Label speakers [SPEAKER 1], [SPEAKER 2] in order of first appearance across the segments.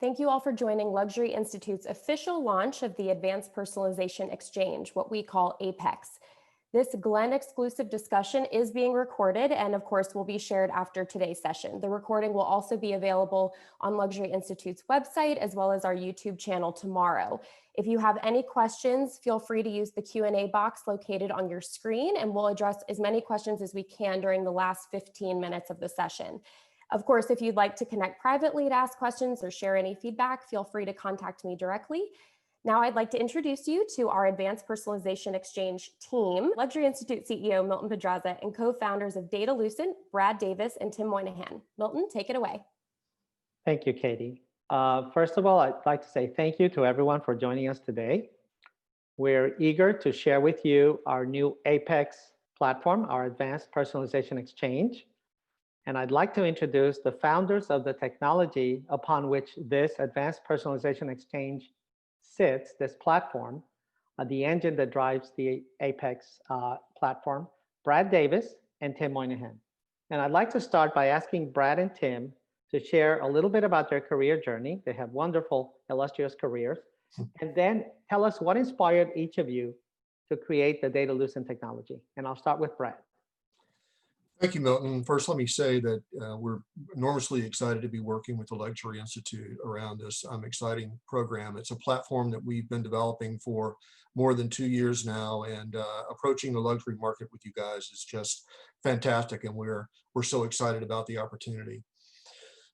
[SPEAKER 1] Thank you all for joining Luxury Institute's official launch of the Advanced Personalization Exchange, what we call APEX. This Glenn exclusive discussion is being recorded and of course will be shared after today's session. The recording will also be available on Luxury Institute's website as well as our YouTube channel tomorrow. If you have any questions, feel free to use the Q&A box located on your screen and we'll address as many questions as we can during the last 15 minutes of the session. Of course, if you'd like to connect privately to ask questions or share any feedback, feel free to contact me directly. Now I'd like to introduce you to our Advanced Personalization Exchange team, Luxury Institute CEO Milton Pedraza and co-founders of DataLucent, Brad Davis and Tim Moynihan. Milton, take it away.
[SPEAKER 2] Thank you, Katie. First of all, I'd like to say thank you to everyone for joining us today. We're eager to share with you our new APEX platform, our Advanced Personalization Exchange. And I'd like to introduce the founders of the technology upon which this Advanced Personalization Exchange sits, this platform, the engine that drives the APEX platform, Brad Davis and Tim Moynihan. And I'd like to start by asking Brad and Tim to share a little bit about their career journey. They have wonderful, illustrious careers. And then tell us what inspired each of you to create the DataLucent technology. And I'll start with Brad.
[SPEAKER 3] Thank you, Milton. First, let me say that we're enormously excited to be working with the Luxury Institute around this exciting program. It's a platform that we've been developing for more than 2 years now, and approaching the luxury market with you guys is just fantastic, and we're so excited about the opportunity.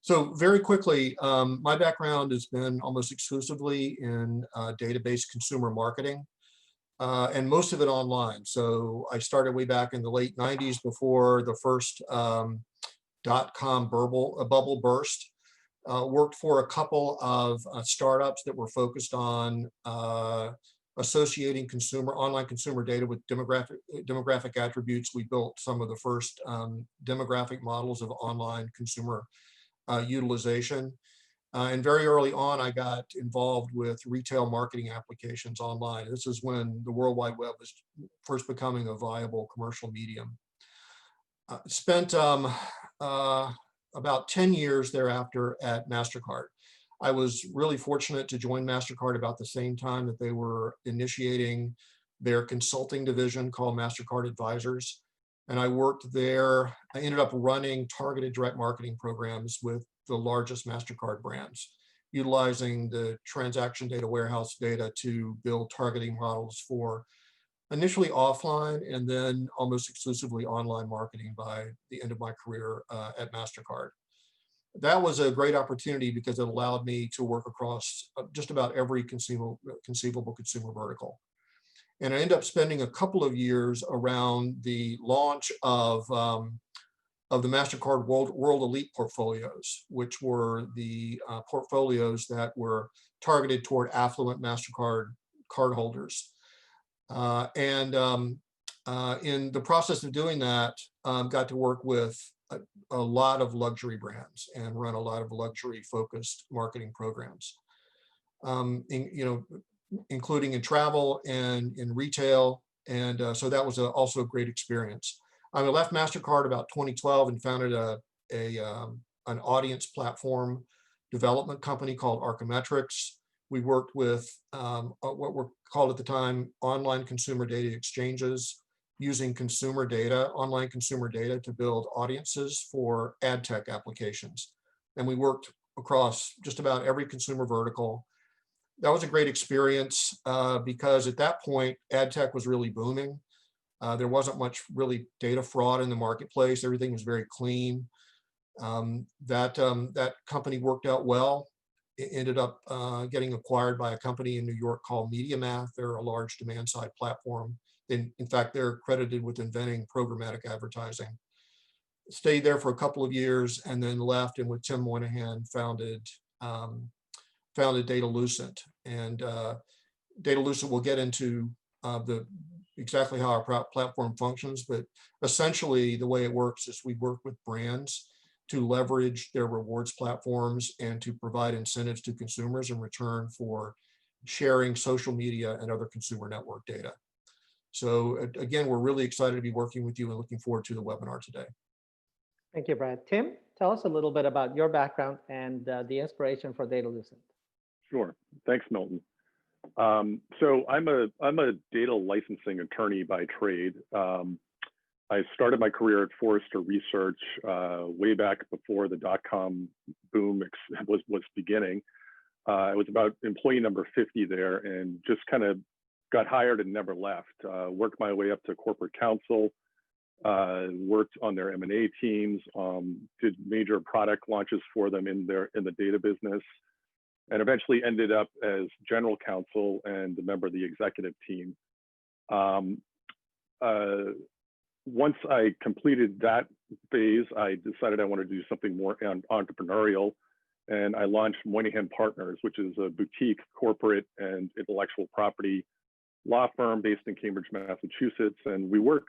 [SPEAKER 3] So very quickly, my background has been almost exclusively in database consumer marketing. And most of it online. So I started way back in the late 90s before the first .com bubble burst. Worked for a couple of startups that were focused on associating online consumer data with demographic attributes. We built some of the first demographic models of online consumer utilization. And very early on, I got involved with retail marketing applications online. This is when the World Wide Web was first becoming a viable commercial medium. Spent about 10 years thereafter at MasterCard. I was really fortunate to join MasterCard about the same time that they were initiating their consulting division called MasterCard Advisors. And I worked there. I ended up running targeted direct marketing programs with the largest MasterCard brands, utilizing the transaction data warehouse data to build targeting models for initially offline and then almost exclusively online marketing by the end of my career at MasterCard. That was a great opportunity because it allowed me to work across just about every conceivable consumer vertical. And I ended up spending a couple of years around the launch of the MasterCard World Elite portfolios, which were the portfolios that were targeted toward affluent MasterCard cardholders. In the process of doing that, got to work with a lot of luxury brands and run a lot of luxury-focused marketing programs, including in travel and in retail. And so that was also a great experience. I left MasterCard about 2012 and founded an audience platform development company called Archimetrics. We worked with what were called at the time online consumer data exchanges, using online consumer data to build audiences for ad tech applications. And we worked across just about every consumer vertical. That was a great experience because at that point, ad tech was really booming. There wasn't much really data fraud in the marketplace. Everything was very clean. That company worked out well. It ended up getting acquired by a company in New York called MediaMath. They're a large demand side platform. In fact, they're credited with inventing programmatic advertising. Stayed there for a couple of years and then left, and with Tim Moynihan founded DataLucent. And DataLucent will get into exactly how our platform functions, but essentially the way it works is we work with brands to leverage their rewards platforms and to provide incentives to consumers in return for sharing social media and other consumer network data. So again, we're really excited to be working with you and looking forward to the webinar today.
[SPEAKER 2] Thank you, Brad. Tim? tell us a little bit about your background and the inspiration for DataLucent.
[SPEAKER 4] Sure. Thanks, Milton. So I'm a data licensing attorney by trade. I started my career at Forrester Research way back before the dot-com boom was beginning. I was about employee number 50 there, and just kind of got hired and never left. Worked my way up to corporate counsel, worked on their M&A teams, did major product launches for them in the data business, and eventually ended up as general counsel and a member of the executive team. Once I completed that phase, I decided I wanted to do something more entrepreneurial, and I launched Moynihan Partners, which is a boutique corporate and intellectual property law firm based in Cambridge, Massachusetts. And we work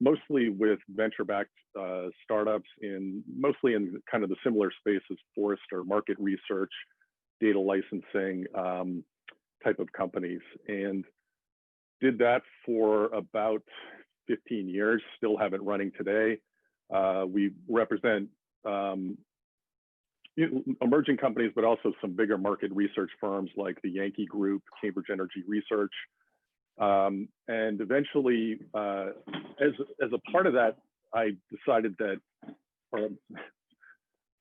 [SPEAKER 4] mostly with venture-backed startups mostly in kind of the similar space as Forrester, market research, data licensing type of companies, and did that for about 15 years, still have it running today. We represent emerging companies, but also some bigger market research firms like the Yankee Group, Cambridge Energy Research. And eventually, as a part of that, I decided that,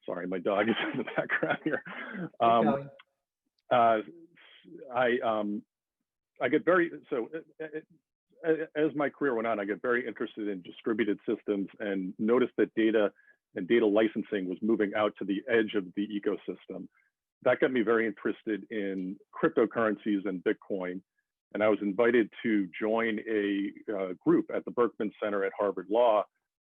[SPEAKER 4] sorry, my dog is in the background here. I get very, so as my career went on, I got very interested in distributed systems and noticed that data and data licensing was moving out to the edge of the ecosystem. That got me very interested in cryptocurrencies and Bitcoin. And I was invited to join a group at the Berkman Center at Harvard Law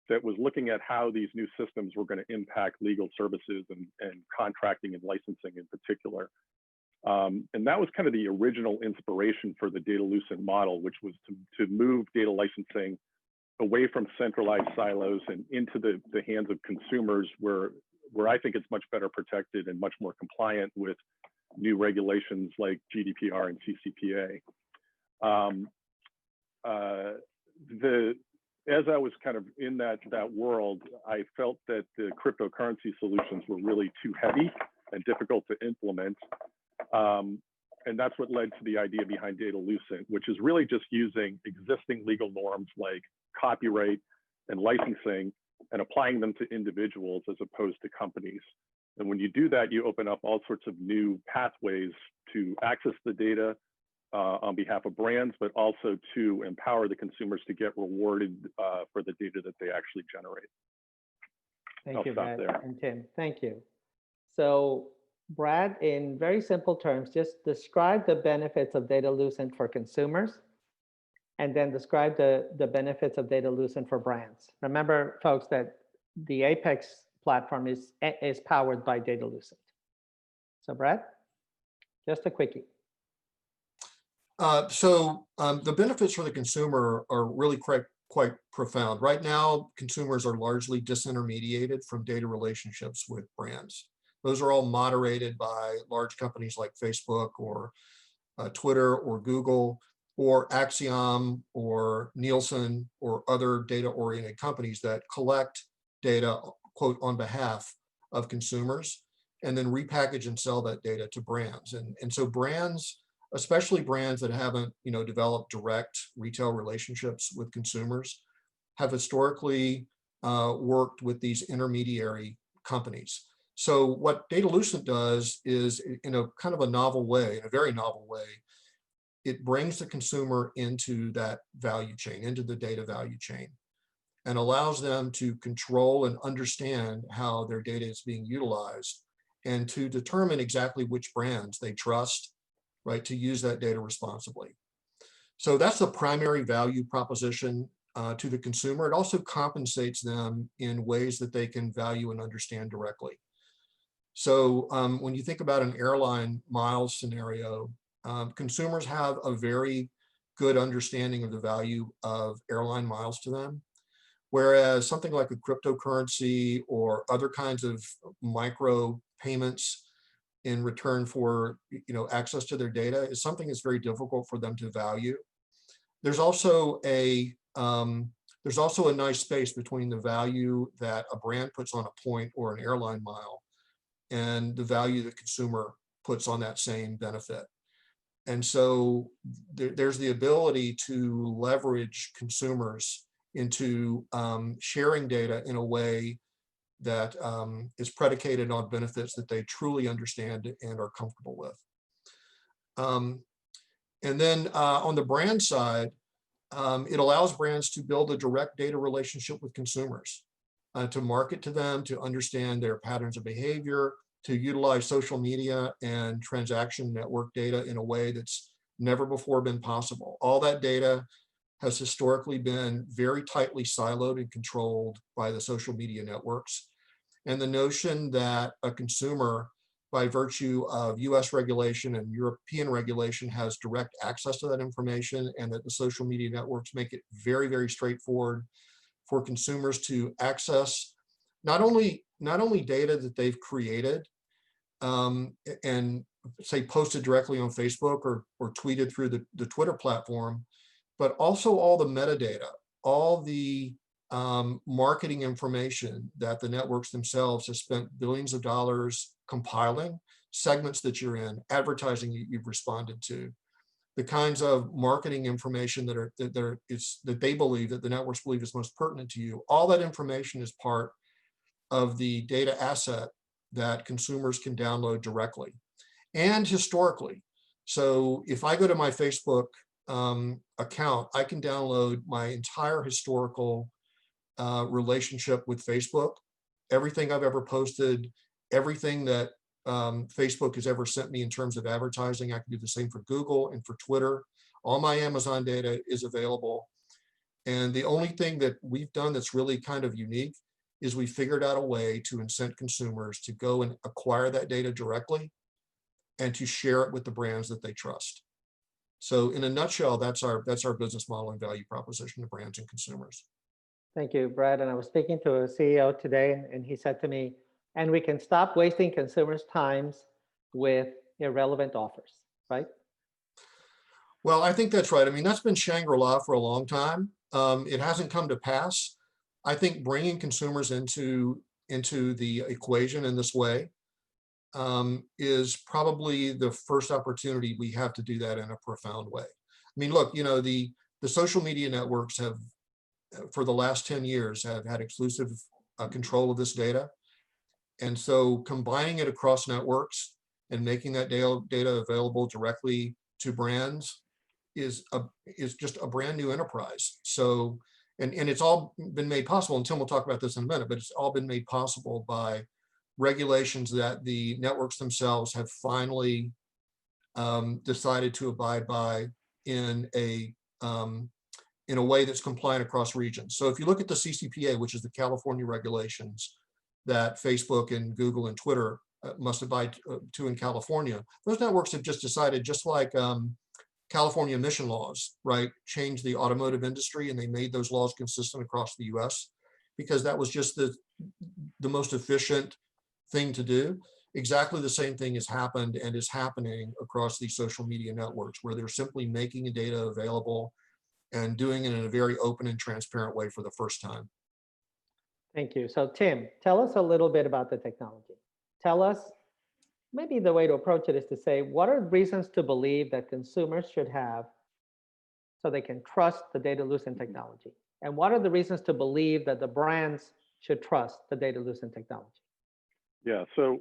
[SPEAKER 4] that was looking at how these new systems were going to impact legal services and contracting and licensing in particular. And that was kind of the original inspiration for the DataLucent model, which was to move data licensing away from centralized silos and into the hands of consumers where I think it's much better protected and much more compliant with new regulations like GDPR and CCPA. As I was kind of in that world, I felt that the cryptocurrency solutions were really too heavy and difficult to implement. And that's what led to the idea behind DataLucent, which is really just using existing legal norms like copyright and licensing and applying them to individuals as opposed to companies. And when you do that, you open up all sorts of new pathways to access the data on behalf of brands, but also to empower the consumers to get rewarded for the data that they actually generate.
[SPEAKER 2] Thank you, Brad and Tim. Thank you. So, Brad, in very simple terms, just describe the benefits of DataLucent for consumers, and then describe the benefits of DataLucent for brands. Remember, folks, that the APX platform is powered by DataLucent. So, Brad, just a quickie.
[SPEAKER 3] The benefits for the consumer are really quite profound. Right now, consumers are largely disintermediated from data relationships with brands. Those are all moderated by large companies like Facebook or Twitter or Google or Axiom or Nielsen or other data-oriented companies that collect data, quote, on behalf of consumers and then repackage and sell that data to brands. And so brands, especially brands that haven't, developed direct retail relationships with consumers, have historically worked with these intermediary companies. So what DataLucent does is, in a kind of a novel way, in a very novel way, it brings the consumer into that value chain, into the data value chain, and allows them to control and understand how their data is being utilized and to determine exactly which brands they trust, right, to use that data responsibly. So that's the primary value proposition to the consumer. It also compensates them in ways that they can value and understand directly. So when you think about an airline miles scenario, consumers have a very good understanding of the value of airline miles to them. Whereas something like a cryptocurrency or other kinds of micro payments in return for access to their data is something that's very difficult for them to value. There's also there's also a nice space between the value that a brand puts on a point or an airline mile and the value the consumer puts on that same benefit. And so there's the ability to leverage consumers into sharing data in a way that is predicated on benefits that they truly understand and are comfortable with. And then on the brand side, it allows brands to build a direct data relationship with consumers, to market to them, to understand their patterns of behavior, to utilize social media and transaction network data in a way that's never before been possible. All that data has historically been very tightly siloed and controlled by the social media networks. And the notion that a consumer, by virtue of US regulation and European regulation, has direct access to that information, and that the social media networks make it very, very straightforward for consumers to access not only data that they've created and say posted directly on Facebook or tweeted through the Twitter platform, but also all the metadata, all the marketing information that the networks themselves have spent billions of dollars compiling, segments that you're in, advertising you've responded to, the kinds of marketing information that they believe, that the networks believe is most pertinent to you. All that information is part of the data asset that consumers can download directly and historically. So if I go to my Facebook account, I can download my entire historical relationship with Facebook, everything I've ever posted, everything that Facebook has ever sent me in terms of advertising. I can do the same for Google and for Twitter. All my Amazon data is available. And the only thing that we've done that's really kind of unique is we figured out a way to incent consumers to go and acquire that data directly and to share it with the brands that they trust. So in a nutshell, that's our business model and value proposition to brands and consumers.
[SPEAKER 2] Thank you, Brad. And I was speaking to a CEO today, and he said to me, and we can stop wasting consumers' times with irrelevant offers, right?
[SPEAKER 3] Well, I think that's right. I mean, that's been Shangri-La for a long time. It hasn't come to pass. I think bringing consumers into the equation in this way is probably the first opportunity we have to do that in a profound way. I mean, look, the social media networks have, for the last 10 years, have had exclusive control of this data. And so combining it across networks and making that data available directly to brands is just a brand new enterprise. So, and it's all been made possible, and Tim will talk about this in a minute, but it's all been made possible by regulations that the networks themselves have finally decided to abide by in a way that's compliant across regions. So if you look at the CCPA, which is the California regulations that Facebook and Google and Twitter must abide to in California, those networks have just decided, just like California emission laws, right, changed the automotive industry, and they made those laws consistent across the US because that was just the most efficient thing to do. Exactly the same thing has happened and is happening across these social media networks, where they're simply making the data available and doing it in a very open and transparent way for the first time.
[SPEAKER 2] Thank you. So Tim, tell us a little bit about the technology. Tell us, maybe the way to approach it is to say, what are reasons to believe that consumers should have so they can trust the data lucent technology? And what are the reasons to believe that the brands should trust the data lucent technology?
[SPEAKER 4] Yeah, so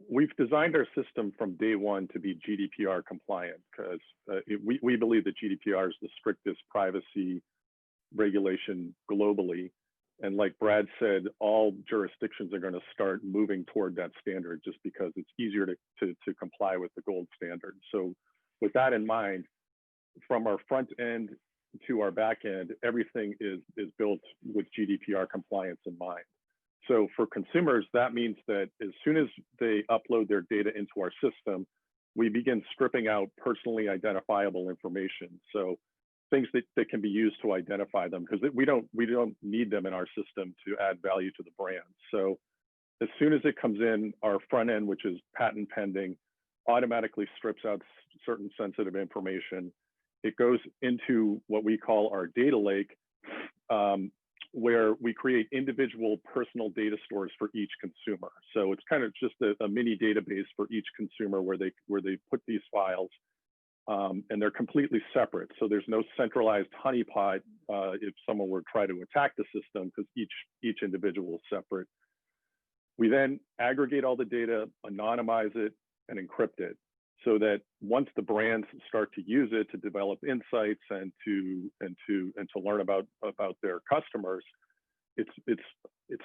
[SPEAKER 4] we've designed our system from day one to be GDPR compliant, because we believe that GDPR is the strictest privacy regulation globally. And like Brad said, all jurisdictions are going to start moving toward that standard just because it's easier to comply with the gold standard. So with that in mind, from our front end to our back end, everything is built with GDPR compliance in mind. So for consumers, that means that as soon as they upload their data into our system, we begin stripping out personally identifiable information. So things that can be used to identify them, because we don't need them in our system to add value to the brand. So as soon as it comes in, our front end, which is patent pending, automatically strips out certain sensitive information. It goes into what we call our data lake, where we create individual personal data stores for each consumer. So it's kind of just a mini database for each consumer where they put these files, and they're completely separate. So there's no centralized honeypot if someone were to try to attack the system, because each individual is separate. We then aggregate all the data, anonymize it, and encrypt it, so that once the brands start to use it to develop insights and to learn about their customers, it's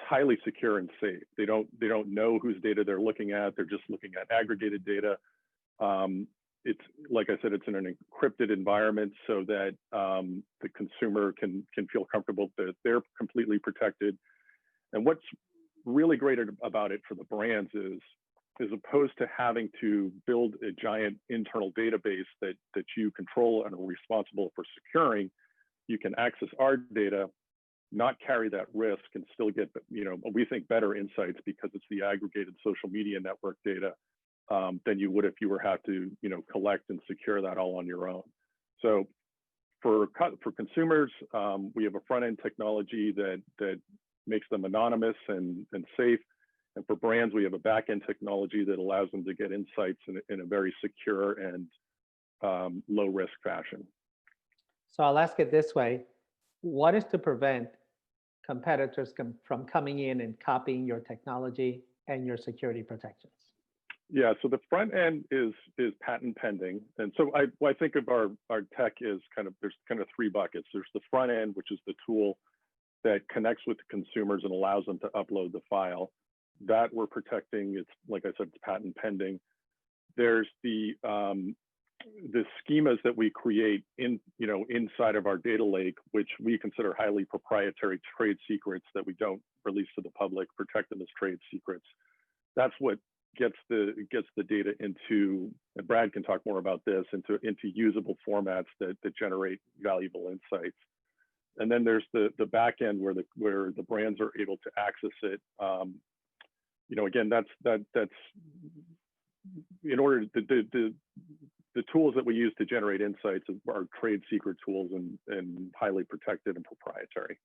[SPEAKER 4] highly secure and safe. They don't know whose data they're looking at. They're just looking at aggregated data. It's, like I said, it's in an encrypted environment, so that the consumer can feel comfortable that they're completely protected. And what's really great about it for the brands is, as opposed to having to build a giant internal database that you control and are responsible for securing, you can access our data, not carry that risk, and still get, we think, better insights, because it's the aggregated social media network data than you would if you were have to, collect and secure that all on your own. So for consumers, we have a front-end technology that makes them anonymous and safe. And for brands, we have a back-end technology that allows them to get insights in a very secure and low-risk fashion.
[SPEAKER 2] So I'll ask it this way. What is to prevent competitors from coming in and copying your technology and your security protections?
[SPEAKER 4] Yeah, so the front end is patent pending. And so I think of our tech as there's kind of three buckets. There's the front end, which is the tool that connects with the consumers and allows them to upload the file. That we're protecting. It's, like I said, it's patent pending. There's the schemas that we create inside of our data lake, which we consider highly proprietary trade secrets that we don't release to the public, protect them as trade secrets. That's what gets the data into, and Brad can talk more about this, into usable formats that generate valuable insights. And then there's the back end where the brands are able to access it. Again, that's in order the tools that we use to generate insights are trade secret tools and highly protected and proprietary.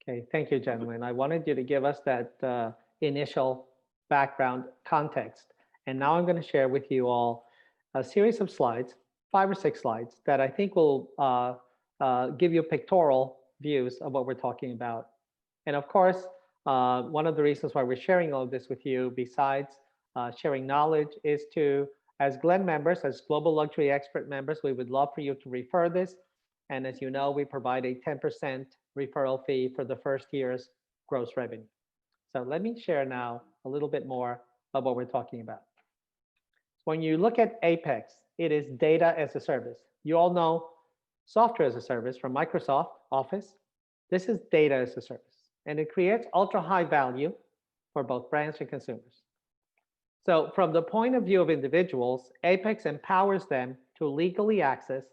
[SPEAKER 2] Okay, thank you, gentlemen. I wanted you to give us that initial background context. And now I'm going to share with you all a series of slides, 5 or 6 slides, that I think will give you pictorial views of what we're talking about. And of course, one of the reasons why we're sharing all of this with you, besides sharing knowledge, is to, as Glenn members, as Global Luxury Expert members, we would love for you to refer this. And as you know, we provide a 10% referral fee for the first year's gross revenue. So let me share now a little bit more of what we're talking about. When you look at APEX, it is data as a service. You all know software as a service from Microsoft Office. This is data as a service, and it creates ultra high value for both brands and consumers. So from the point of view of individuals, APEX empowers them to legally access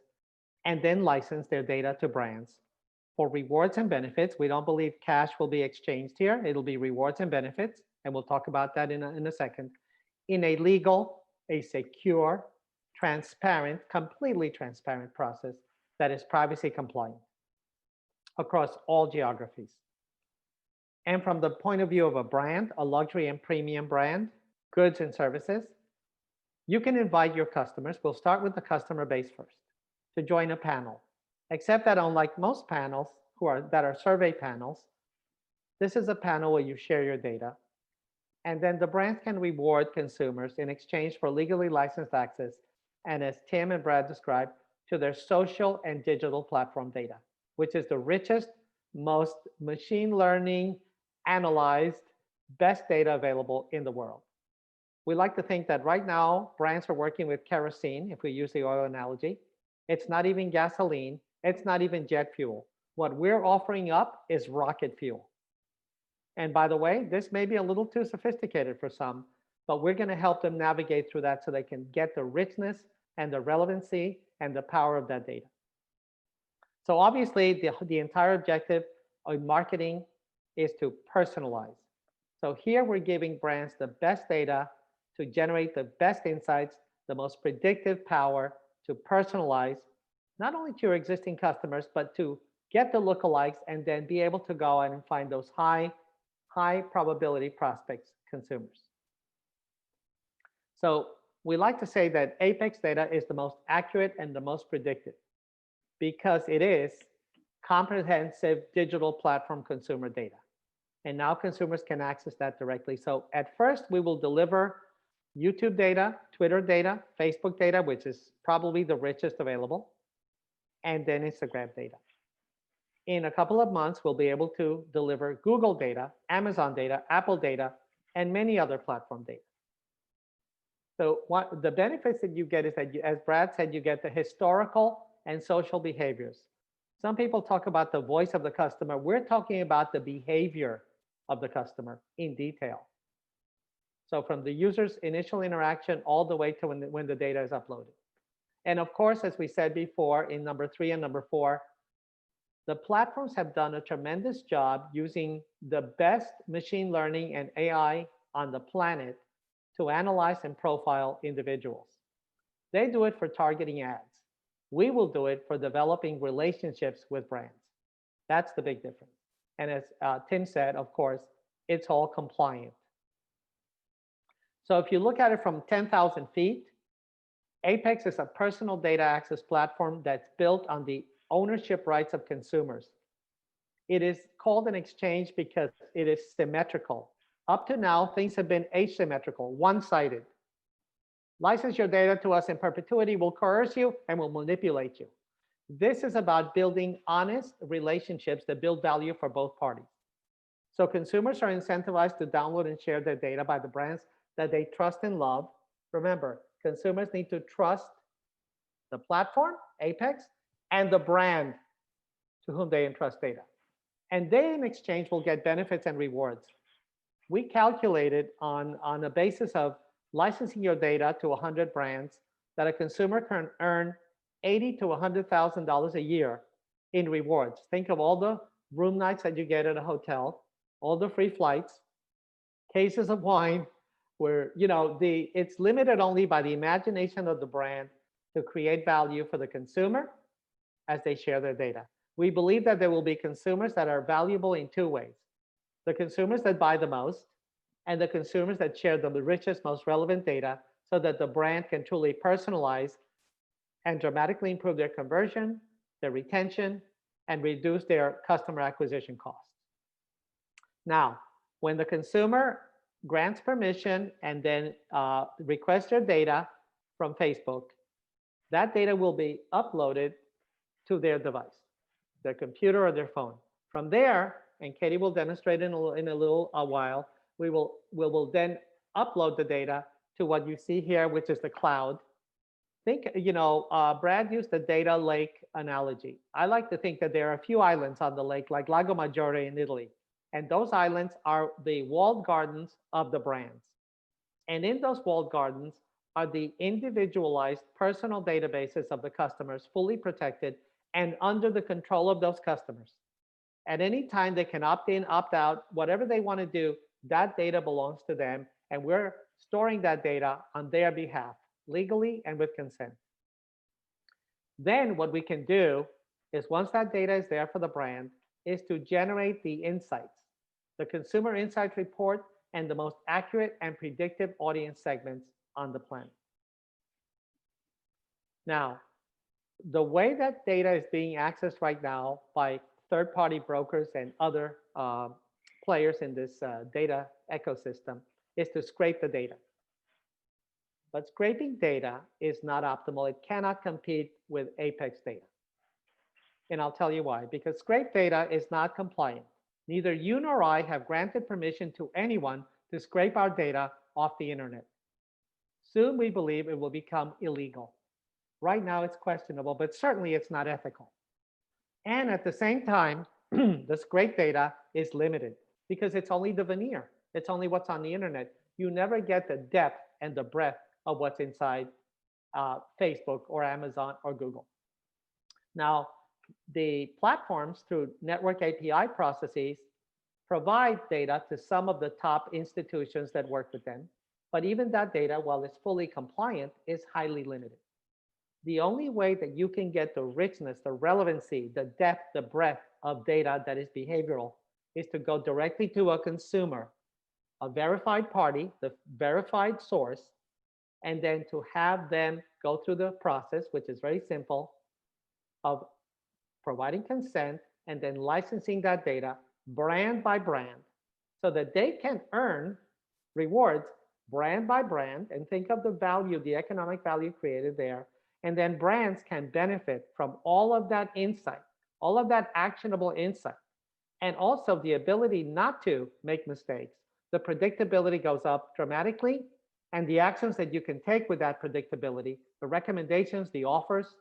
[SPEAKER 2] and then license their data to brands for rewards and benefits. We don't believe cash will be exchanged here. It'll be rewards and benefits, and we'll talk about that in a second, in a legal, a secure, transparent, completely transparent process that is privacy compliant across all geographies. And from the point of view of a brand, a luxury and premium brand, goods and services, you can invite your customers. We'll start with the customer base first, to join a panel. Except that unlike most panels that are survey panels, this is a panel where you share your data. And then the brands can reward consumers in exchange for legally licensed access, and as Tim and Brad described, to their social and digital platform data, which is the richest, most machine learning, analyzed, best data available in the world. We like to think that right now, brands are working with kerosene, if we use the oil analogy. It's not even gasoline. It's not even jet fuel. What we're offering up is rocket fuel. And by the way, this may be a little too sophisticated for some, but we're going to help them navigate through that so they can get the richness and the relevancy and the power of that data. So obviously, the entire objective of marketing is to personalize. So here we're giving brands the best data to generate the best insights, the most predictive power to personalize, not only to your existing customers, but to get the lookalikes, and then be able to go and find those high probability prospects, consumers. So we like to say that Apex data is the most accurate and the most predictive because it is comprehensive digital platform consumer data. And now consumers can access that directly. So at first, we will deliver YouTube data, Twitter data, Facebook data, which is probably the richest available, and then Instagram data. In a couple of months, we'll be able to deliver Google data, Amazon data, Apple data, and many other platform data. So what the benefits that you get is that, as Brad said, you get the historical and social behaviors. Some people talk about the voice of the customer. We're talking about the behavior of the customer in detail. So from the user's initial interaction all the way to when the data is uploaded. And of course, as we said before in number 3 and number 4, the platforms have done a tremendous job using the best machine learning and AI on the planet to analyze and profile individuals. They do it for targeting ads. We will do it for developing relationships with brands. That's the big difference. And as Tim said, of course, it's all compliant. So if you look at it from 10,000 feet, Apex is a personal data access platform that's built on the ownership rights of consumers. It is called an exchange because it is symmetrical. Up to now, things have been asymmetrical, one-sided. License your data to us in perpetuity, we'll coerce you, and we'll manipulate you. This is about building honest relationships that build value for both parties. So consumers are incentivized to download and share their data by the brands that they trust and love. Remember, consumers need to trust the platform, Apex, and the brand to whom they entrust data. And they, in exchange, will get benefits and rewards. We calculated on a basis of licensing your data to 100 brands that a consumer can earn $80,000 to $100,000 a year in rewards. Think of all the room nights that you get at a hotel, all the free flights, cases of wine, where it's limited only by the imagination of the brand to create value for the consumer as they share their data. We believe that there will be consumers that are valuable in 2 ways. The consumers that buy the most and the consumers that share the richest, most relevant data so that the brand can truly personalize and dramatically improve their conversion, their retention, and reduce their customer acquisition costs. Now, when the consumer grants permission and then requests their data from Facebook, that data will be uploaded to their device, their computer or their phone. From there, and Katie will demonstrate in a little while, we will then upload the data to what you see here, which is the cloud. Think, Brad used the data lake analogy. I like to think that there are a few islands on the lake, like Lago Maggiore in Italy. And those islands are the walled gardens of the brands. And in those walled gardens are the individualized personal databases of the customers, fully protected and under the control of those customers. At any time, they can opt in, opt out, whatever they want to do, that data belongs to them. And we're storing that data on their behalf, legally and with consent. Then what we can do is, once that data is there for the brand, is to generate the insights, the consumer insight report, and the most accurate and predictive audience segments on the planet. Now, the way that data is being accessed right now by third-party brokers and other players in this data ecosystem is to scrape the data. But scraping data is not optimal. It cannot compete with Apex data. And I'll tell you why. Because scraped data is not compliant. Neither you nor I have granted permission to anyone to scrape our data off the internet. Soon, we believe it will become illegal. Right now, it's questionable, but certainly it's not ethical. And at the same time, the scraped data is limited because it's only the veneer. It's only what's on the internet. You never get the depth and the breadth of what's inside Facebook or Amazon or Google. Now, the platforms through network API processes provide data to some of the top institutions that work with them. But even that data, while it's fully compliant, is highly limited. the only way that you can get the richness, the relevancy, the depth, the breadth of data that is behavioral is to go directly to a consumer, a verified party, the verified source, and then to have them go through the process, which is very simple, of providing consent and then licensing that data brand by brand so that they can earn rewards brand by brand and think of the value, the economic value created there. And then brands can benefit from all of that insight, all of that actionable insight, and also the ability not to make mistakes. The predictability goes up dramatically, and the actions that you can take with that predictability, the recommendations, the offers,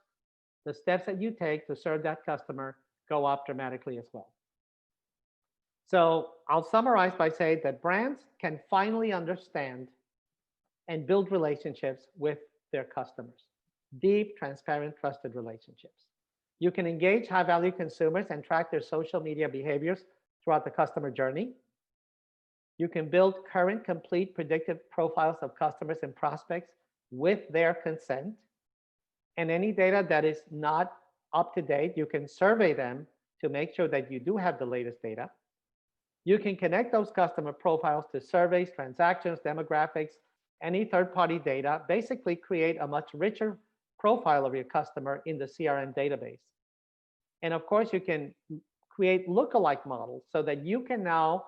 [SPEAKER 2] the steps that you take to serve that customer go up dramatically as well. So I'll summarize by saying that brands can finally understand and build relationships with their customers, deep, transparent, trusted relationships. You can engage high-value consumers and track their social media behaviors throughout the customer journey. You can build current, complete, predictive profiles of customers and prospects with their consent. And any data that is not up to date, you can survey them to make sure that you do have the latest data. You can connect those customer profiles to surveys, transactions, demographics, any third-party data, basically create a much richer profile of your customer in the CRM database. And of course, you can create lookalike models so that you can now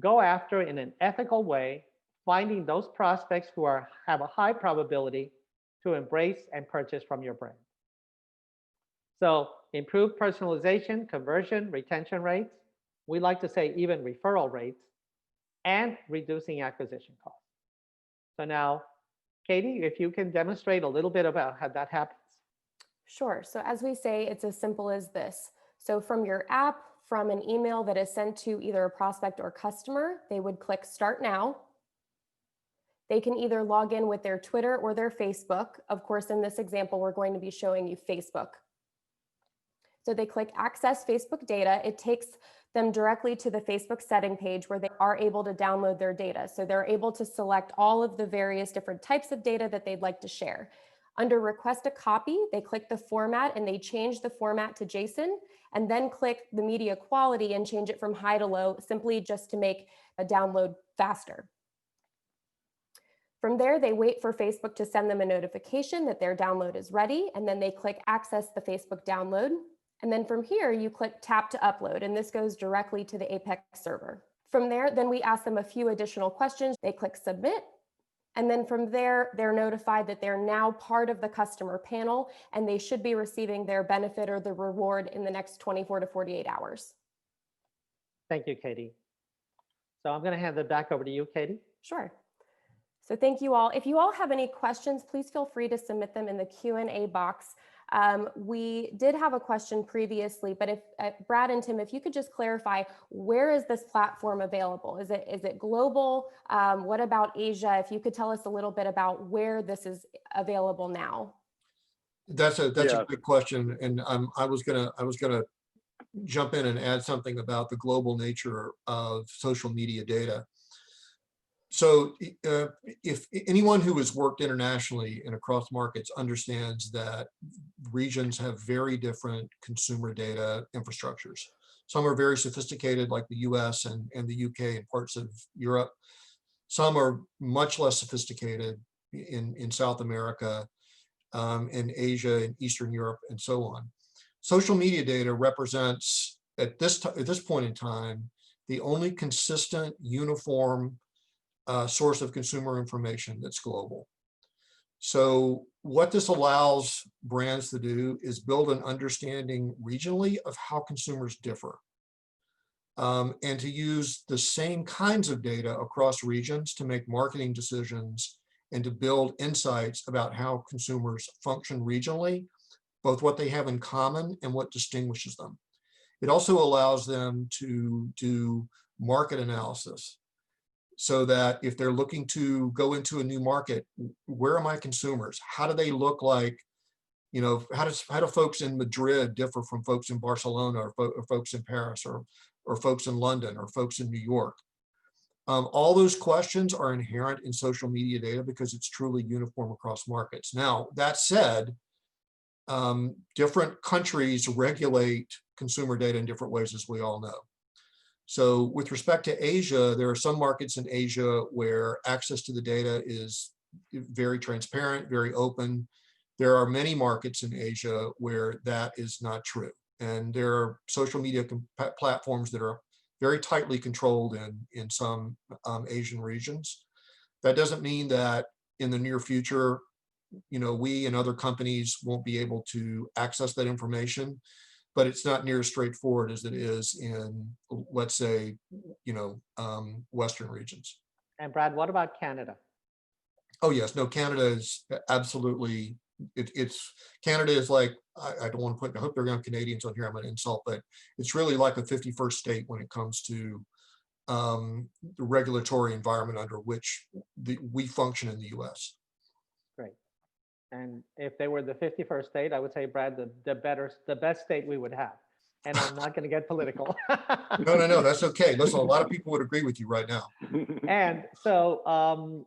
[SPEAKER 2] go after in an ethical way, finding those prospects who have a high probability to embrace and purchase from your brand. So improved personalization, conversion, retention rates, we like to say even referral rates, and reducing acquisition costs. So now, Katie, if you can demonstrate a little bit about how that happens.
[SPEAKER 1] Sure. So as we say, it's as simple as this. So from your app, from an email that is sent to either a prospect or customer, they would click Start Now. They can either log in with their Twitter or their Facebook. Of course, in this example, we're going to be showing you Facebook. So they click Access Facebook Data. It takes them directly to the Facebook setting page where they are able to download their data. So they're able to select all of the various different types of data that they'd like to share. Under Request a Copy, they click the format and they change the format to JSON, and then click the media quality and change it from high to low, simply just to make a download faster. From there, they wait for Facebook to send them a notification that their download is ready, and then they click Access the Facebook download. And then from here, you click Tap to Upload, and this goes directly to the APX server. From there, then we ask them a few additional questions. They click Submit. And then from there, they're notified that they're now part of the customer panel, and they should be receiving their benefit or the reward in the next 24 to 48 hours.
[SPEAKER 2] Thank you, Katie. So I'm going to hand it back over to you, Katie.
[SPEAKER 1] Sure. So thank you all. If you all have any questions, please feel free to submit them in the Q&A box. We did have a question previously, but if Brad and Tim, if you could just clarify, where is this platform available? Is it global? What about Asia? If you could tell us a little bit about where this is available now.
[SPEAKER 3] That's a good question, and I was gonna jump in and add something about the global nature of social media data. So if anyone who has worked internationally and across markets understands that regions have very different consumer data infrastructures. Some are very sophisticated, like the US and the UK and parts of Europe. Some are much less sophisticated in South America, in Asia, and Eastern Europe, and so on. Social media data represents, at this point in time, the only consistent, uniform source of consumer information that's global. So what this allows brands to do is build an understanding regionally of how consumers differ, and to use the same kinds of data across regions to make marketing decisions and to build insights about how consumers function regionally, both what they have in common and what distinguishes them. It also allows them to do market analysis, so that if they're looking to go into a new market, where are my consumers? How do they look like? You know, how do folks in Madrid differ from folks in Barcelona, or folks in Paris, or folks in London, or folks in New York? All those questions are inherent in social media data because it's truly uniform across markets. Now, that said, different countries regulate consumer data in different ways, as we all know. So with respect to Asia, there are some markets in Asia where access to the data is very transparent, very open. There are many markets in Asia where that is not true. And there are social media platforms that are very tightly controlled in some Asian regions. That doesn't mean that in the near future, we and other companies won't be able to access that information, but it's not near as straightforward as it is in, let's say, Western regions.
[SPEAKER 2] And Brad, what about Canada?
[SPEAKER 3] Oh yes, no, Canada is absolutely, Canada is like, I don't want to put, I hope there aren't Canadians on here, I'm going to insult, but it's really like a 51st state when it comes to the regulatory environment under which we function in the US. Great.
[SPEAKER 2] And if they were the 51st state, I would say, Brad, the best state we would have. And I'm not going to get political.
[SPEAKER 3] No, that's okay. Listen, a lot of people would agree with you right now.
[SPEAKER 2] And so,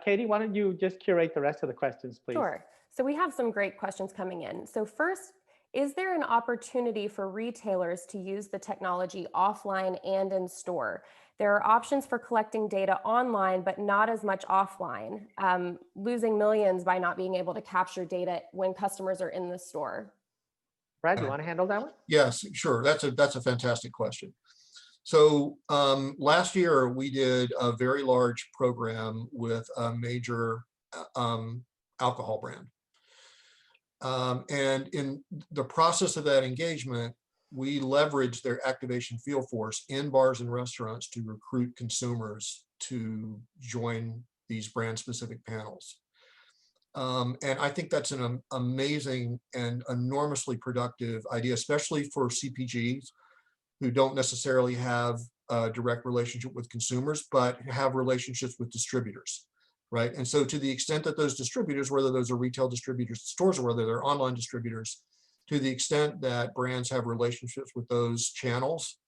[SPEAKER 2] Katie, why don't you just curate the rest of the questions, please?
[SPEAKER 1] Sure. So we have some great questions coming in. So first, is there an opportunity for retailers to use the technology offline and in store? There are options for collecting data online, but not as much offline, losing millions by not being able to capture data when customers are in the store.
[SPEAKER 2] Brad, do you want to handle that one?
[SPEAKER 3] Yes, sure. That's a fantastic question. So last year we did a very large program with a major alcohol brand. And in the process of that engagement, we leveraged their activation field force in bars and restaurants to recruit consumers to join these brand specific panels. And I think that's an amazing and enormously productive idea, especially for CPGs who don't necessarily have a direct relationship with consumers, but have relationships with distributors, right? And so to the extent that those distributors, whether those are retail distributors, stores, or whether they're online distributors, to the extent that brands have relationships with those channels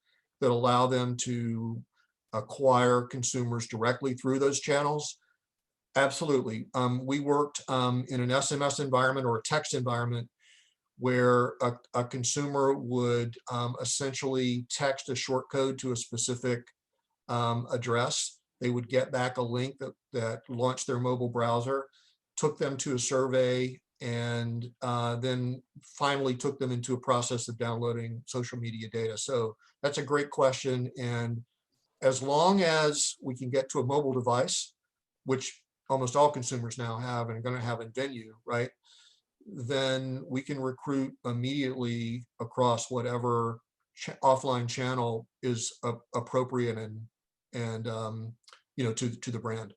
[SPEAKER 3] that allow them to acquire consumers directly through those channels, absolutely. We worked in an SMS environment or a text environment where a consumer would essentially text a short code to a specific address. They would get back a link that launched their mobile browser, took them to a survey, and then finally took them into a process of downloading social media data. So that's a great question. And as long as we can get to a mobile device, which almost all consumers now have and are going to have in venue, right? Then we can recruit immediately across whatever offline channel is appropriate and to the brand.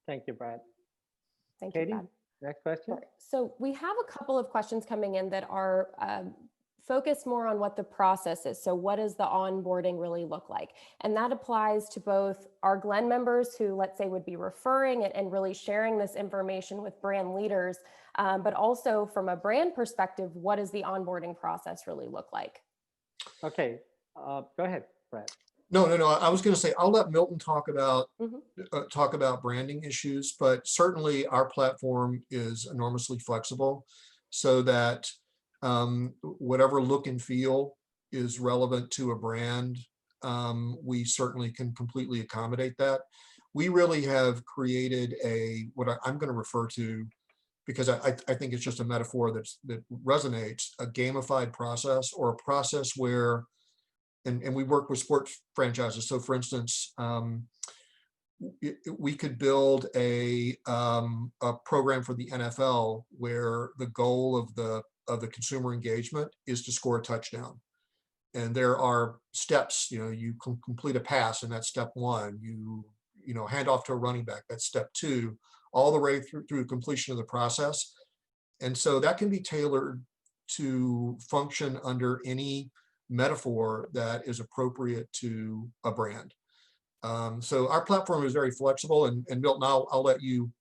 [SPEAKER 2] Thank you, Brad.
[SPEAKER 1] Thank
[SPEAKER 2] Katie,
[SPEAKER 1] you, Brad.
[SPEAKER 2] Next question.
[SPEAKER 1] So we have a couple of questions coming in that are focused more on what the process is. So what does the onboarding really look like? And that applies to both our Glen members who, let's say, would be referring and really sharing this information with brand leaders, but also from a brand perspective, what does the onboarding process really look like?
[SPEAKER 2] Okay, go ahead, Brad.
[SPEAKER 3] No. I was going to say, I'll let Milton talk about branding issues, but certainly our platform is enormously flexible so that whatever look and feel is relevant to a brand, we certainly can completely accommodate that. We really have created what I'm going to refer to, because I think it's just a metaphor that resonates, a gamified process, or a process where, and we work with sports franchises. So for instance, we could build a program for the NFL where the goal of the consumer engagement is to score a touchdown. And there are steps, you can complete a pass, and that's step one. You hand off to a running back, that's step two, all the way through completion of the process. And so that can be tailored to function under any metaphor that is appropriate to a brand. So our platform is very flexible, and Milton, I'll let you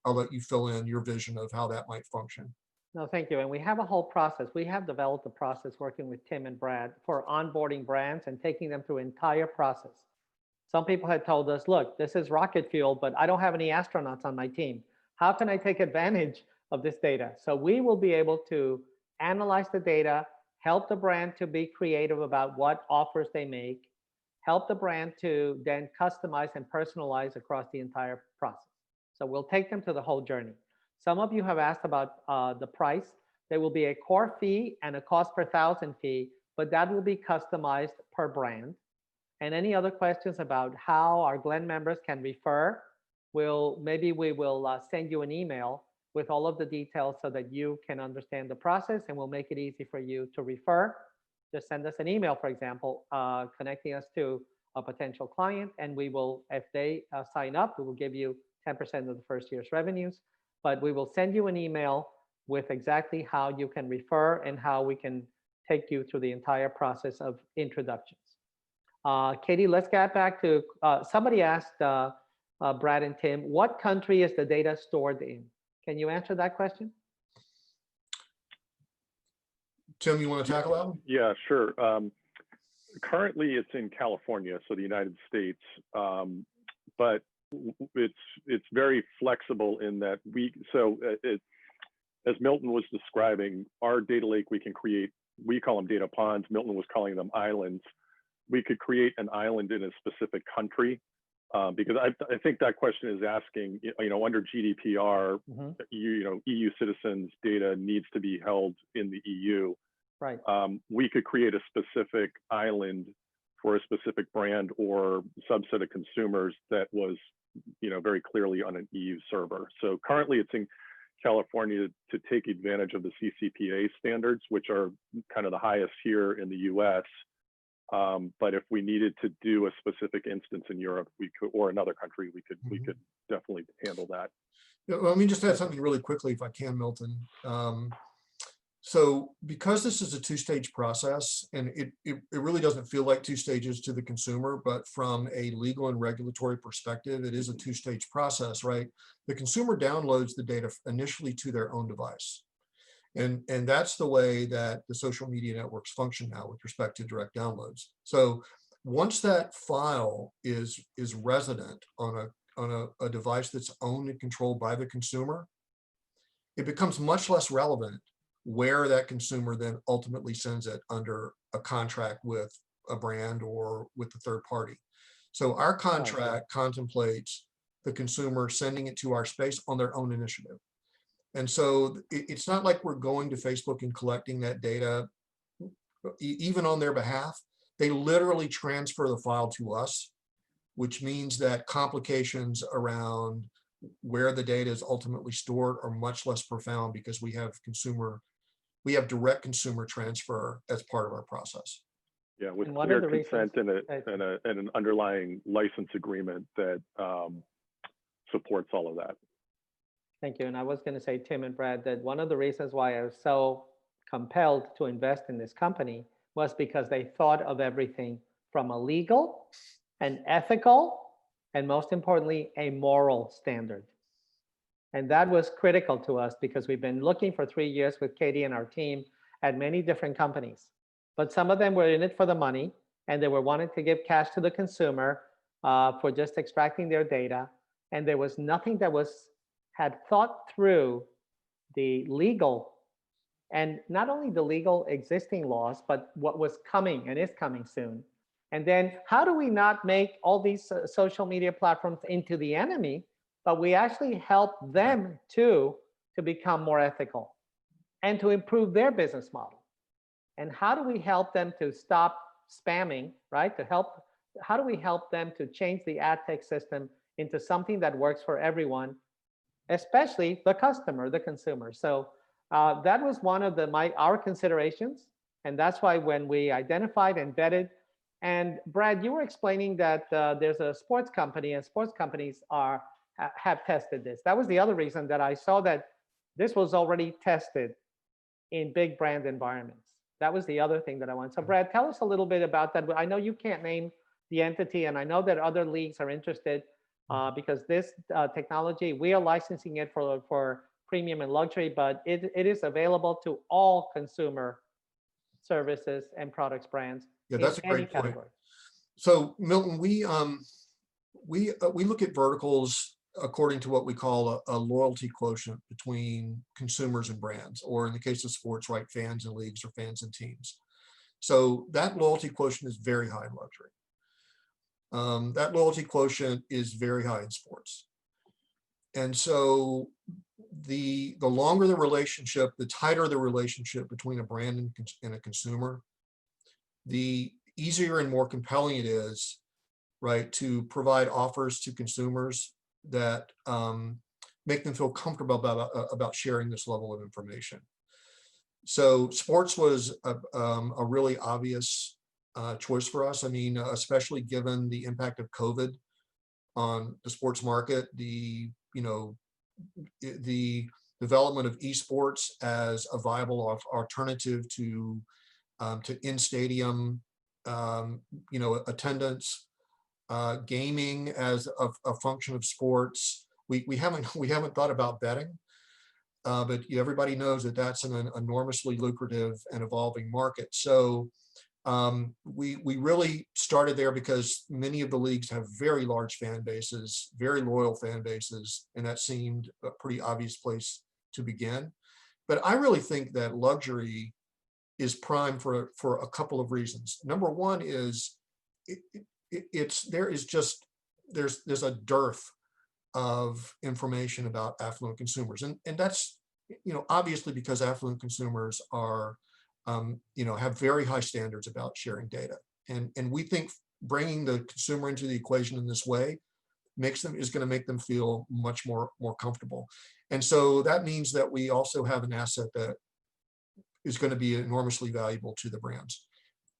[SPEAKER 3] fill in your vision of how that might function.
[SPEAKER 2] No, thank you. And we have a whole process. We have developed a process working with Tim and Brad for onboarding brands and taking them through entire process. Some people had told us, look, this is rocket fuel, but I don't have any astronauts on my team. How can I take advantage of this data. So we will be able to analyze the data, help the brand to be creative about what offers they make, help the brand to then customize and personalize across the entire process. So we'll take them to the whole journey. Some of you have asked about the price. There will be a core fee and a cost per thousand fee, but that will be customized per brand. And any other questions about how our Glen members can refer, maybe we will send you an email with all of the details so that you can understand the process, and we'll make it easy for you to refer. Just send us an email, for example, connecting us to a potential client, and we will, if they sign up, we will give you 10% of the first year's revenues. But we will send you an email with exactly how you can refer and how we can take you through the entire process of introductions. Katie, let's get back to, somebody asked Brad and Tim, what country is the data stored in? Can you answer that question?
[SPEAKER 3] Tim, you want to tackle that one?
[SPEAKER 4] Yeah, sure. Currently, it's in California, so the United States, but it's very flexible in that as Milton was describing, our data lake we can create. We call them data ponds. Milton was calling them islands. We could create an island in a specific country. Because I think that question is asking, under GDPR, EU citizens' data needs to be held in the EU.
[SPEAKER 2] Right.
[SPEAKER 4] We could create a specific island for a specific brand or subset of consumers that was, very clearly on an EU server. So currently, it's in California to take advantage of the CCPA standards, which are kind of the highest here in the US. But if we needed to do a specific instance in Europe, we could, or another country, we could definitely handle that.
[SPEAKER 3] Yeah, well, let me just add something really quickly, if I can, Milton. So because this is a two-stage process, and it really doesn't feel like two stages to the consumer, but from a legal and regulatory perspective, it is a two-stage process, right? The consumer downloads the data initially to their own device. And that's the way that the social media networks function now with respect to direct downloads. So once that file is resident on a device that's owned and controlled by the consumer, it becomes much less relevant where that consumer then ultimately sends it under a contract with a brand or with a third party. So our contract contemplates the consumer sending it to our space on their own initiative. And so it's not like we're going to Facebook and collecting that data, even on their behalf. They literally transfer the file to us, which means that complications around where the data is ultimately stored are much less profound because we have direct consumer transfer as part of our process.
[SPEAKER 4] Yeah, with clear consent and an underlying license agreement that supports all of that.
[SPEAKER 2] Thank you. And I was going to say, Tim and Brad, that one of the reasons why I was so compelled to invest in this company was because they thought of everything from a legal, an ethical, and most importantly, a moral standard. And that was critical to us because we've been looking for 3 years with Katie and our team at many different companies. But some of them were in it for the money, and they were wanting to give cash to the consumer for just extracting their data. And there was nothing that had thought through the legal, and not only the legal existing laws, but what was coming and is coming soon. And then how do we not make all these social media platforms into the enemy, but we actually help them too to become more ethical and to improve their business model? And how do we help them to stop spamming, right? How do we help them to change the ad tech system into something that works for everyone, especially the customer, the consumer? So that was one of our considerations. And that's why when we identified and vetted, and Brad, you were explaining that there's a sports company, and sports companies have tested this. That was the other reason that I saw that this was already tested in big brand environments. That was the other thing that I wanted. So Brad, tell us a little bit about that. I know you can't name the entity, and I know that other leagues are interested because this technology, we are licensing it for premium and luxury, but it is available to all consumer services and products brands.
[SPEAKER 3] Yeah, that's a great point. So Milton, we look at verticals according to what we call a loyalty quotient between consumers and brands, or in the case of sports, right, fans and leagues or fans and teams. So that loyalty quotient is very high in luxury. That loyalty quotient is very high in sports. And so the longer the relationship, the tighter the relationship between a brand and a consumer, the easier and more compelling it is, right, to provide offers to consumers that make them feel comfortable about sharing this level of information. So sports was a really obvious choice for us. I mean, especially given the impact of COVID on the sports market, the development of esports as a viable alternative to in-stadium, attendance, gaming as a function of sports. We haven't thought about betting, but everybody knows that that's an enormously lucrative and evolving market. So we really started there because many of the leagues have very large fan bases, very loyal fan bases, and that seemed a pretty obvious place to begin. But I really think that luxury is prime for a couple of reasons. Number one is there's a dearth of information about affluent consumers, and that's obviously because affluent consumers are have very high standards about sharing data, and we think bringing the consumer into the equation in this way is going to make them feel much more comfortable. And so that means that we also have an asset that is going to be enormously valuable to the brands,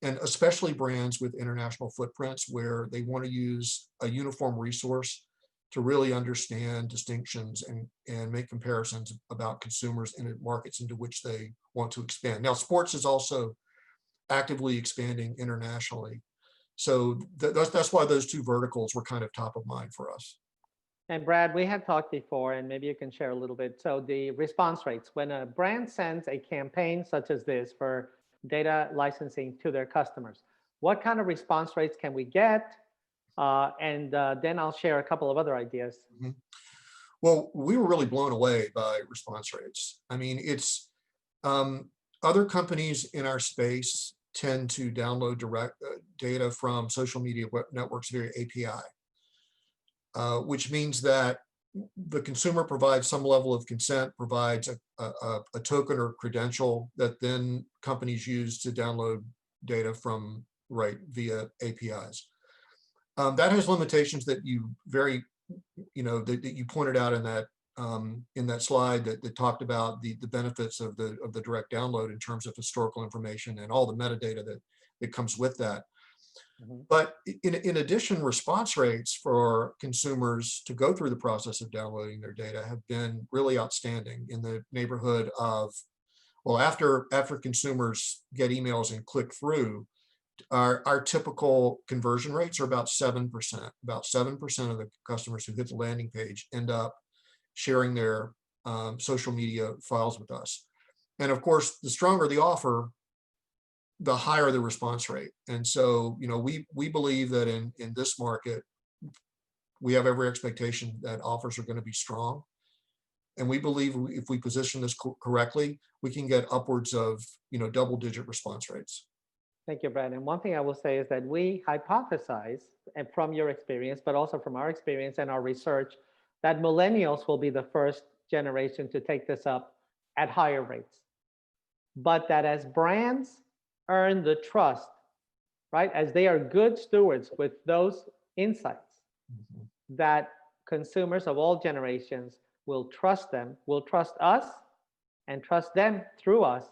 [SPEAKER 3] and especially brands with international footprints where they want to use a uniform resource to really understand distinctions and make comparisons about consumers in markets into which they want to expand. Now, sports is also actively expanding internationally. So that's why those two verticals were kind of top of mind for us.
[SPEAKER 2] And Brad, we had talked before, and maybe you can share a little bit. So the response rates, when a brand sends a campaign such as this for data licensing to their customers, what kind of response rates can we get? And then I'll share a couple of other ideas.
[SPEAKER 3] Mm-hmm. Well, we were really blown away by response rates. I mean, it's other companies in our space tend to download direct data from social media networks via API, which means that the consumer provides some level of consent, provides a token or credential that then companies use to download data from via APIs. That has limitations that you that you pointed out in that slide that talked about the benefits of the direct download in terms of historical information and all the metadata that comes with that. Mm-hmm. But in addition, response rates for consumers to go through the process of downloading their data have been really outstanding, in the neighborhood of, well, after consumers get emails and click through, our typical conversion rates are about 7%. About 7% of the customers who hit the landing page end up sharing their social media files with us. And of course, the stronger the offer, the higher the response rate. And so, we believe that in this market, we have every expectation that offers are going to be strong. And we believe if we position this correctly, we can get upwards of, double-digit response rates.
[SPEAKER 2] Thank you, Brad. And one thing I will say is that we hypothesize, and from your experience, but also from our experience and our research, that millennials will be the first generation to take this up at higher rates. But that as brands earn the trust, right, as they are good stewards with those insights, mm-hmm. that consumers of all generations will trust them, will trust us, and trust them through us,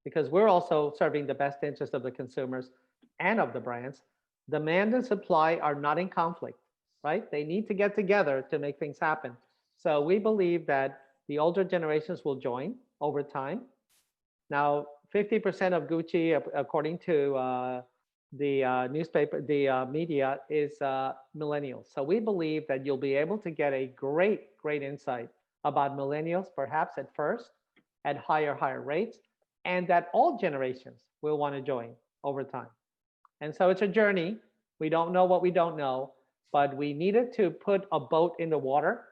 [SPEAKER 2] because we're also serving the best interest of the consumers and of the brands. Demand and supply are not in conflict, right? They need to get together to make things happen. So we believe that the older generations will join over time. Now, 50% of Gucci, according to the newspaper, the media, is millennials. So we believe that you'll be able to get a great insight about millennials, perhaps at first, at higher rates, and that all generations will want to join over time. And so it's a journey. We don't know what we don't know, but we needed to put a boat in the water,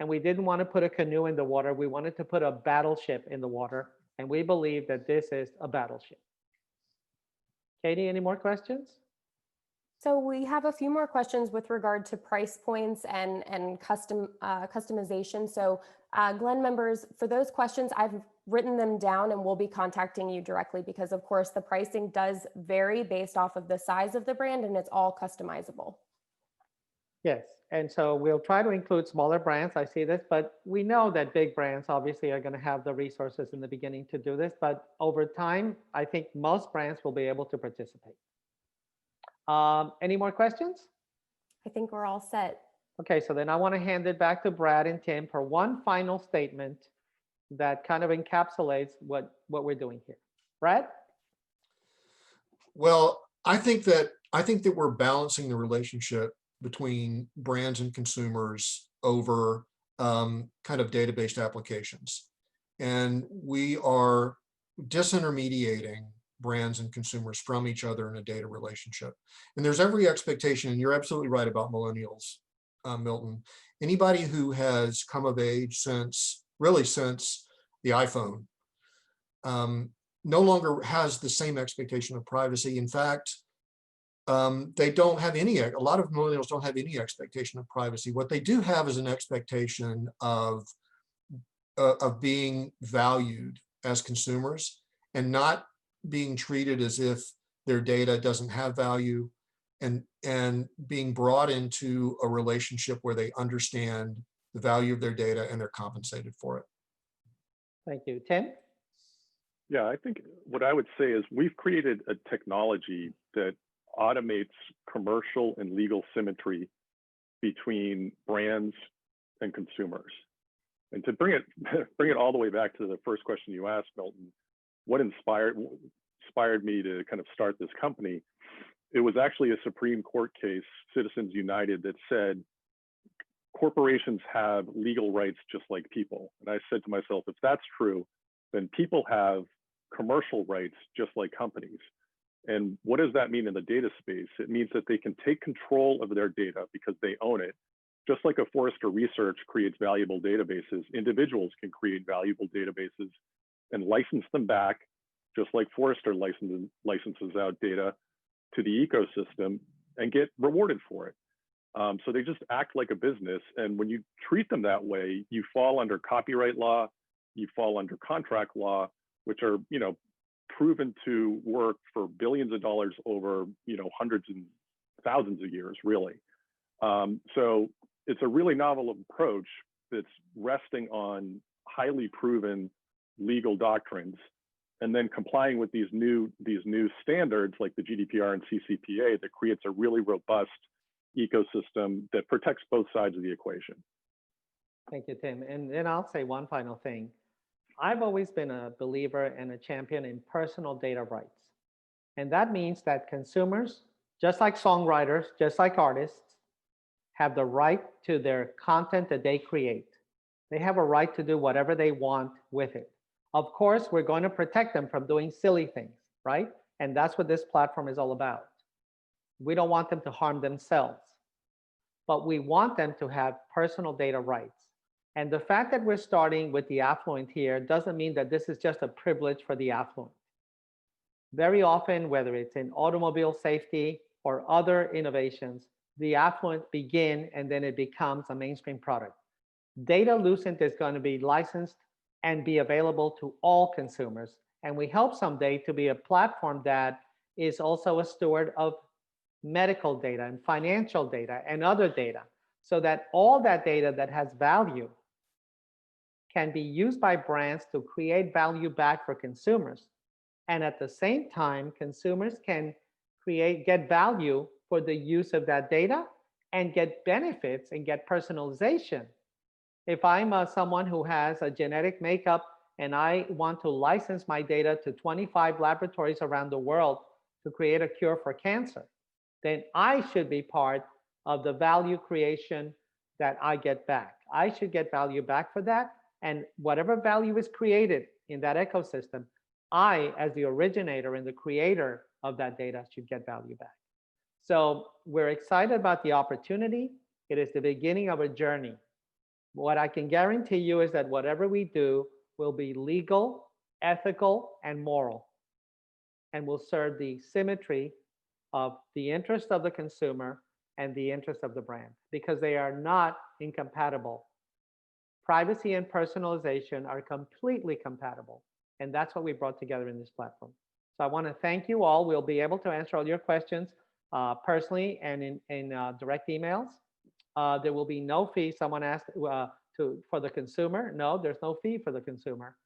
[SPEAKER 2] and we didn't want to put a canoe in the water. We wanted to put a battleship in the water, and we believe that this is a battleship. Katie, any more questions?
[SPEAKER 1] So we have a few more questions with regard to price points and customization. So Glenn members, for those questions, I've written them down and we'll be contacting you directly because of course the pricing does vary based off of the size of the brand and it's all customizable.
[SPEAKER 2] Yes, and so we'll try to include smaller brands. I see this, but we know that big brands obviously are going to have the resources in the beginning to do this, but over time, I think most brands will be able to participate. Any more questions?
[SPEAKER 1] I think we're all set.
[SPEAKER 2] Okay, so then I want to hand it back to Brad and Tim for one final statement that kind of encapsulates what we're doing here. Brad?
[SPEAKER 3] Well, I think that we're balancing the relationship between brands and consumers over kind of data-based applications. And we are disintermediating brands and consumers from each other in a data relationship. And there's every expectation, and you're absolutely right about millennials, Milton. Anybody who has come of age since the iPhone no longer has the same expectation of privacy. In fact, they don't have any, a lot of millennials don't have any expectation of privacy. What they do have is an expectation of being valued as consumers and not being treated as if their data doesn't have value, and being brought into a relationship where they understand the value of their data and they're compensated for it.
[SPEAKER 2] Thank you. Tim?
[SPEAKER 4] Yeah, I think what I would say is we've created a technology that automates commercial and legal symmetry between brands and consumers. And to bring it all the way back to the first question you asked, Milton, what inspired me to kind of start this company, it was actually a Supreme Court case, Citizens United, that said corporations have legal rights just like people. And I said to myself, if that's true, then people have commercial rights just like companies. And what does that mean in the data space? It means that they can take control of their data because they own it. Just like a Forrester Research creates valuable databases, individuals can create valuable databases and license them back, just like Forrester licenses out data to the ecosystem and get rewarded for it. So they just act like a business. And when you treat them that way, you fall under copyright law, you fall under contract law, which are, proven to work for billions of dollars over, hundreds and thousands of years, really. So it's a really novel approach that's resting on highly proven legal doctrines, and then complying with these new standards like the GDPR and CCPA that creates a really robust ecosystem that protects both sides of the equation.
[SPEAKER 2] Thank you, Tim. And then I'll say one final thing. I've always been a believer and a champion in personal data rights. And that means that consumers, just like songwriters, just like artists, have the right to their content that they create. They have a right to do whatever they want with it. Of course, we're going to protect them from doing silly things, right? And that's what this platform is all about. We don't want them to harm themselves, but we want them to have personal data rights. And the fact that we're starting with the affluent here doesn't mean that this is just a privilege for the affluent. Very often, whether it's in automobile safety or other innovations, the affluent begin and then it becomes a mainstream product. Data Lucent is going to be licensed and be available to all consumers. And we hope someday to be a platform that is also a steward of medical data and financial data and other data, so that all that data that has value can be used by brands to create value back for consumers. And at the same time, consumers can get value for the use of that data and get benefits and get personalization. If I'm someone who has a genetic makeup and I want to license my data to 25 laboratories around the world to create a cure for cancer, then I should be part of the value creation that I get back. I should get value back for that. And whatever value is created in that ecosystem, I, as the originator and the creator of that data, should get value back. So we're excited about the opportunity. It is the beginning of a journey. What I can guarantee you is that whatever we do will be legal, ethical, and moral, and will serve the symmetry of the interest of the consumer and the interest of the brand, because they are not incompatible. Privacy and personalization are completely compatible, and that's what we brought together in this platform. So I want to thank you all. We'll be able to answer all your questions personally and in direct emails. There will be no fee. Someone asked for the consumer. No, there's no fee for the consumer.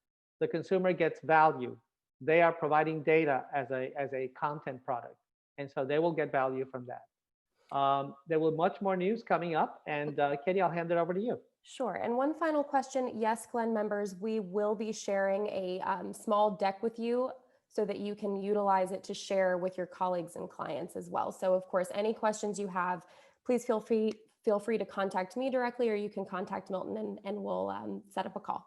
[SPEAKER 2] The consumer gets value. They are providing data as a content product, and so they will get value from that. There will be much more news coming up, and Katie, I'll hand it over to you.
[SPEAKER 1] Sure. And one final question. Yes, Glenn members, we will be sharing a small deck with you so that you can utilize it to share with your colleagues and clients as well. So of course, any questions you have, please feel free to contact me directly, or you can contact Milton and we'll set up a call.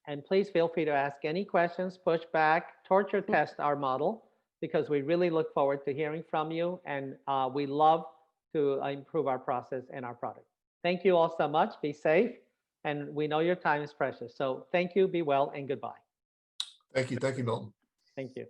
[SPEAKER 2] And please feel free to ask any questions, push back, torture test our model, because we really look forward to hearing from you, and we love to improve our process and our product. Thank you all so much. Be safe, and we know your time is precious. So thank you, be well, and goodbye.
[SPEAKER 3] Thank you, Milton.
[SPEAKER 2] Thank you.